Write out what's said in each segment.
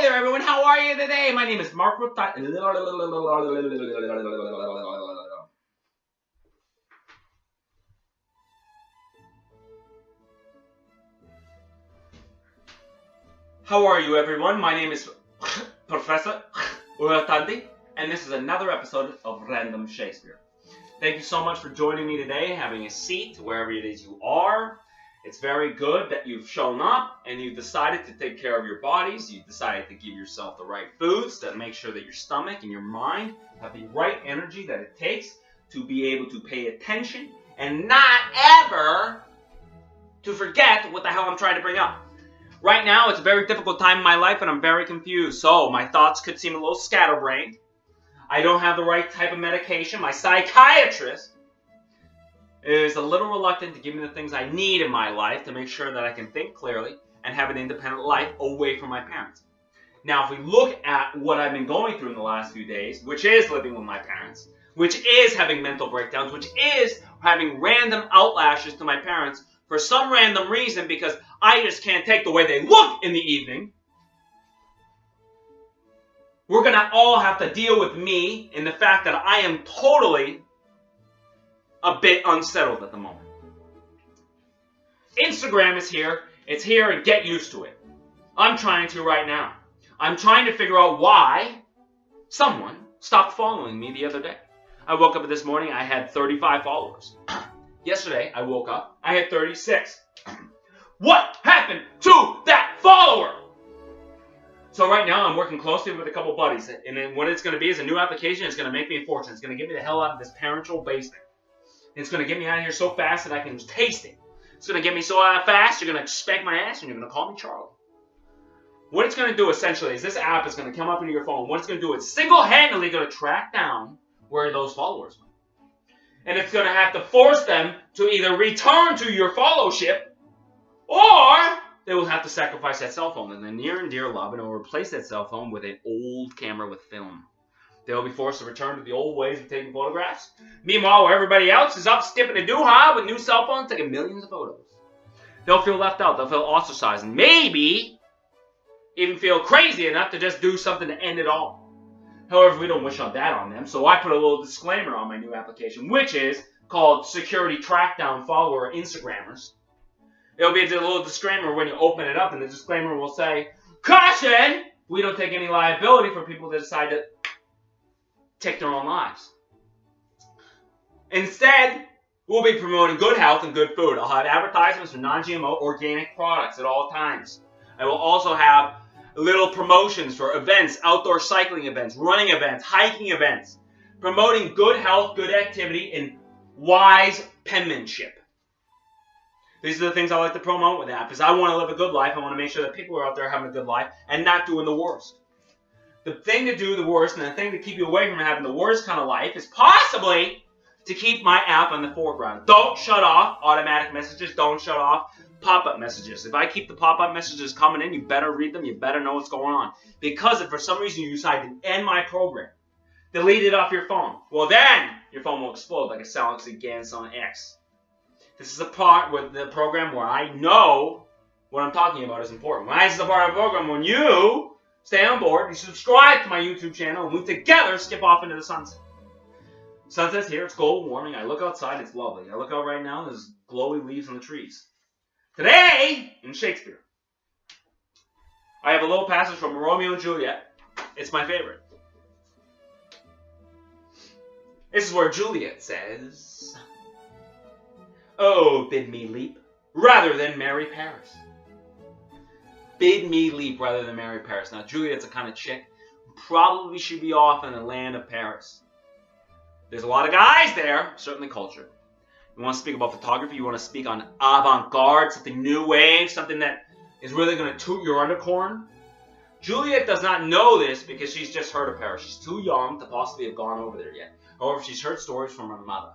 there, everyone. How are you today? My name is Mark Rutherford. How are you, everyone? My name is Professor Uratandi, and this is another episode of Random Shakespeare. Thank you so much for joining me today, having a seat wherever it is you are. It's very good that you've shown up and you've decided to take care of your bodies. You've decided to give yourself the right foods to make sure that your stomach and your mind have the right energy that it takes to be able to pay attention and not ever to forget what the hell I'm trying to bring up. Right now, it's a very difficult time in my life and I'm very confused. So my thoughts could seem a little scatterbrained. I don't have the right type of medication. My psychiatrist is a little reluctant to give me the things I need in my life to make sure that I can think clearly and have an independent life away from my parents. Now, if we look at what I've been going through in the last few days, which is living with my parents, which is having mental breakdowns, which is having random outlashes to my parents for some random reason because I just can't take the way they look in the evening, we're going to all have to deal with me in the fact that I am totally a bit unsettled at the moment. Instagram is here. It's here and get used to it. I'm trying to right now. I'm trying to figure out why someone stopped following me the other day. I woke up this morning, I had 35 followers. Yesterday, I woke up, I had 36. What happened to that follower? So right now, I'm working closely with a couple buddies. And then what it's going to be is a new application. It's going to make me a fortune. It's going to get me the hell out of this parental basement. It's going to get me out of here so fast that I can taste it. It's going to get me so fast, you're going to spank my ass and you're going to call me Charlie. What it's going to do essentially is this app is going to come up into your phone. What it's going to do is single-handedly going to track down where those followers went. And it's going to have to force them to either return to your followship or they will have to sacrifice that cell phone and their near and dear love and will replace that cell phone with an old camera with film. They'll be forced to return to the old ways of taking photographs. Meanwhile, where everybody else is up skipping a doo-ha with new cell phones taking millions of photos. They'll feel left out. They'll feel ostracized. And maybe even feel crazy enough to just do something to end it all. However, we don't wish on that on them. So I put a little disclaimer on my new application, which is called Security Trackdown Follower Instagrammers. It'll be a little disclaimer when you open it up, and the disclaimer will say, "Caution! We don't take any liability for people that decide to take their own lives. Instead, we'll be promoting good health and good food. I'll have advertisements for non-GMO organic products at all times. I will also have little promotions for events, outdoor cycling events, running events, hiking events, promoting good health, good activity, and wise penmanship. These are the things I like to promote with that because I want to live a good life. I want to make sure that people are out there having a good life and not doing the worst. The thing to do the worst and the thing to keep you away from having the worst kind of life is possibly to keep my app on the foreground. Don't shut off automatic messages. Don't shut off pop-up messages. If I keep the pop-up messages coming in, you better read them. You better know what's going on. Because if for some reason you decide to end my program, delete it off your phone, well then your phone will explode like a Galaxy Samsung X. This is the part with the program where I know what I'm talking about is important. When I is the part of the program when you stay on board, you subscribe to my YouTube channel, and we together skip off into the sunset. Sunset's here, it's global warming. I look outside, it's lovely. I look out right now, there's glowy leaves on the trees. Today, in Shakespeare, I have a little passage from Romeo and Juliet. It's my favorite. This is where Juliet says, "Oh, bid me leap, rather than marry Paris." Bid me leap rather than marry Paris. Now, Juliet's a kind of chick who probably should be off in the land of Paris. There's a lot of guys there, certainly cultured. You want to speak about photography, you want to speak on avant-garde, something new wave, something that is really going to toot your undercorn. Juliet does not know this because she's just heard of Paris. She's too young to possibly have gone over there yet. However, she's heard stories from her mother.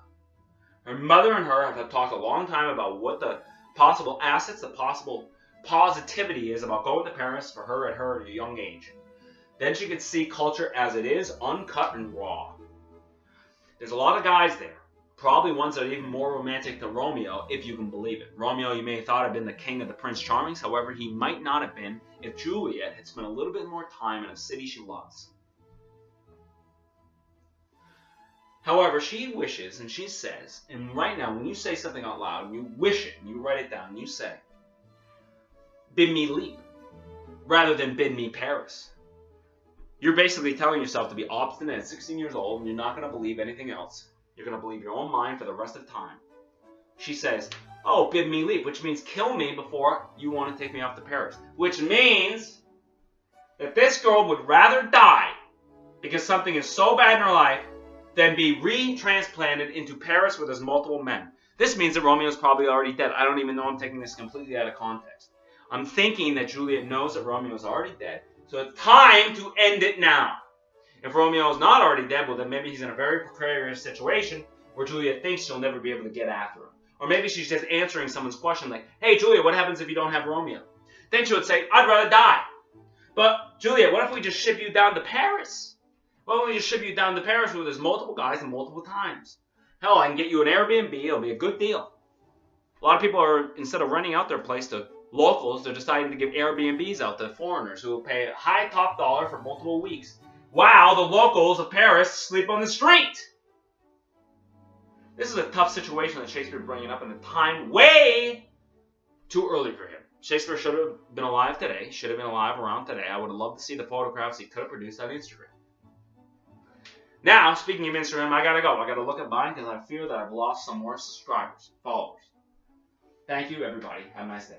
Her mother and her have talked a long time about what the possible assets, the possible positivity is about going to Paris for her at her young age. Then she could see culture as it is, uncut and raw. There's a lot of guys there, Probably ones that are even more romantic than Romeo, if you can believe it. Romeo, you may have thought, had been the king of the Prince Charmings. However, he might not have been if Juliet had spent a little bit more time in a city she loves. However, she wishes and she says, and right now when you say something out loud and you wish it and you write it down and you say, bid me leap, rather than bid me Paris. You're basically telling yourself to be obstinate at 16 years old and you're not going to believe anything else. You're going to believe your own mind for the rest of time. She says, oh, bid me leap, which means kill me before you want to take me off to Paris. Which means that this girl would rather die because something is so bad in her life than be retransplanted into Paris where there's multiple men. This means that Romeo's probably already dead. I don't even know, I'm taking this completely out of context. I'm thinking that Juliet knows that Romeo's already dead, so it's time to end it now. If Romeo's not already dead, well then maybe he's in a very precarious situation where Juliet thinks she'll never be able to get after him. Or maybe she's just answering someone's question like, hey Juliet, what happens if you don't have Romeo? Then she would say, I'd rather die. But Juliet, what if we just ship you down to Paris? Why don't we just ship you down to Paris where there's multiple guys and multiple times? Hell, I can get you an Airbnb. It'll be a good deal. A lot of people are, instead of renting out their place to locals, they're deciding to give Airbnbs out to foreigners who will pay a high top dollar for multiple weeks. Wow, the locals of Paris sleep on the street. This is a tough situation that Shakespeare bringing up in a time way too early for him. Shakespeare should have been alive today. Should have been alive around today. I would have loved to see the photographs he could have produced on Instagram. Now, speaking of Instagram, I gotta go. I gotta look at mine because I fear that I've lost some more subscribers, followers. Thank you, everybody. Have a nice day.